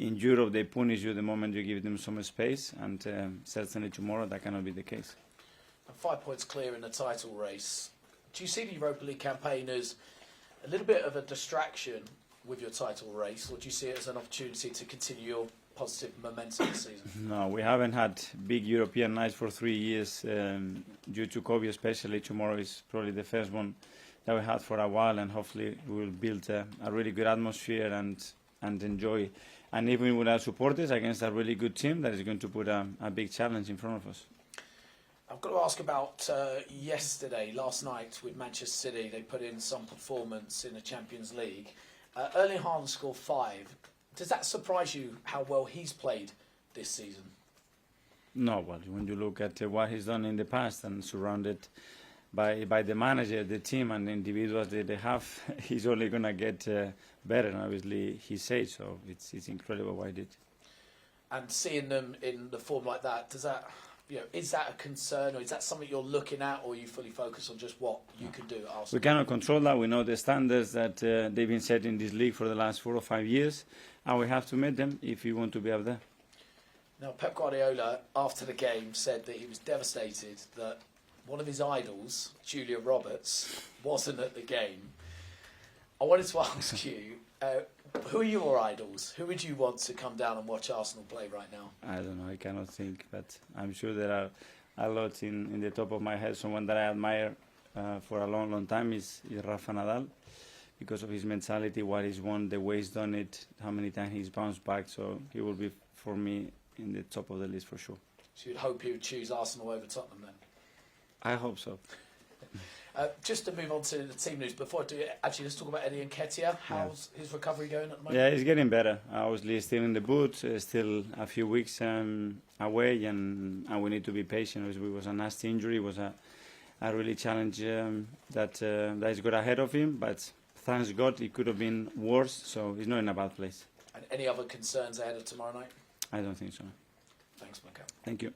in Europe they punish you the moment you give them some space, and certainly tomorrow that cannot be the case. And 5 points clear in the title race. Do you see the Europa League campaign as a little bit of a distraction with your title race, or do you see it as an opportunity to continue your positive momentum this season? No, we haven't had big European nights for 3 years due to COVID especially. Tomorrow is probably the first one that we had for a while, and hopefully we will build a really good atmosphere and enjoy. And even with our supporters against a really good team that is going to put a big challenge in front of us. I've got to ask about last night with Manchester City. They put in some performance in the Champions League. Erling Haaland scored 5. Does that surprise you how well he's played this season? No, well, when you look at what he's done in the past and surrounded by the manager, the team and the individuals that they have, he's only going to get better. And obviously, he says so. It's incredible what he did. And seeing them in the form like that, does that, is that a concern, or is that something you're looking at, or are you fully focused on just what you can do at Arsenal? We cannot control that. We know the standards that they've been set in this league for the last 4 or 5 years, and we have to meet them if we want to be up there. Now, Pep Guardiola, after the game, said that he was devastated that one of his idols, Julia Roberts, wasn't at the game. I wanted to ask you, who are your idols? Who would you want to come down and watch Arsenal play right now? I don't know, I cannot think, but I'm sure there are a lot in the top of my head. Someone that I admire for a long, long time is Rafa Nadal, because of his mentality, what he's won, the way he's done it, how many times he's bounced back. So he will be, for me, in the top of the list for sure. So you'd hope he would choose Arsenal over Tottenham then? I hope so. Just to move on to the team news, before I do it, actually let's talk about Eddie Nketiah. How's his recovery going at the moment? Yeah, he's getting better. Obviously, still in the boot, still a few weeks away, and we need to be patient. It was a nasty injury. It was a really challenge that is got ahead of him, but thanks God it could have been worse, so he's not in a bad place. And any other concerns ahead of tomorrow night? I don't think so. Thanks, Mikel. Thank you.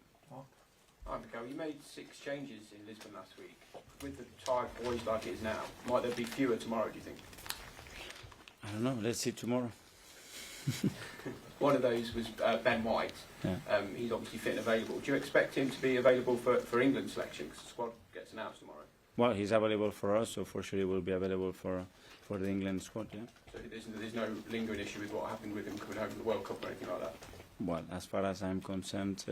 Hi, Mikel. You made 6 changes in Lisbon last week. With the tie boys like it is now, might there be fewer tomorrow, do you think? I don't know. Let's see tomorrow. One of those was Ben White. Yeah. He's obviously fit and available. Do you expect him to be available for England selection? Because the squad gets announced tomorrow. Well, he's available for us, so for sure he will be available for the England squad, yeah. So there's no lingering issue with what happened with him coming home from the World Cup or anything like that? Well, as far as I'm concerned,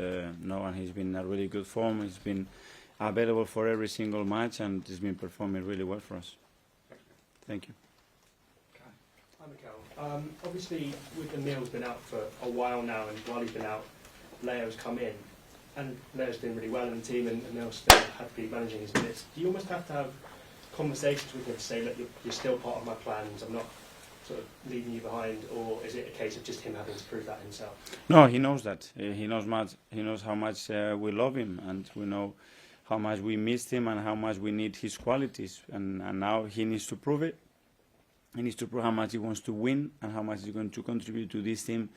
no, and he's been in a really good form. He's been available for every single match, and he's been performing really well for us. Thank you. Okay. Hi, Mikel. Obviously, with Emil's been out for a while now, and while he's been out, Leo's come in, and Leo's been really well in the team, and Emil's still had to be managing his minutes. Do you almost have to have conversations with him to say, look, you're still part of my plans, I'm not sort of leaving you behind, or is it a case of just him having to prove that himself? No, he knows that. He knows how much we love him, and we know how much we missed him and how much we need his qualities. And now he needs to prove it. He needs to prove how much he wants to win and how much he's going to contribute to this team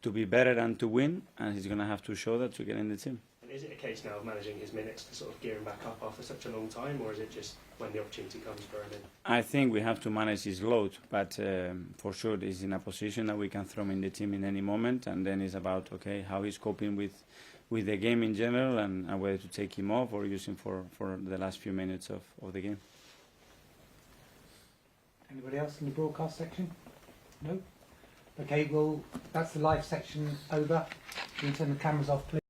to be better and to win. And he's going to have to show that to get in the team. And is it a case now of managing his minutes to sort of gear him back up after such a long time, or is it just when the opportunity comes for him in? I think we have to manage his load, but for sure he's in a position that we can throw him in the team in any moment, and then it's about, okay, how he's coping with the game in general, and whether to take him off or use him for the last few minutes of the game. Anybody else in the broadcast section? No? Okay, well, that's the live section over. Can you turn the cameras off, please?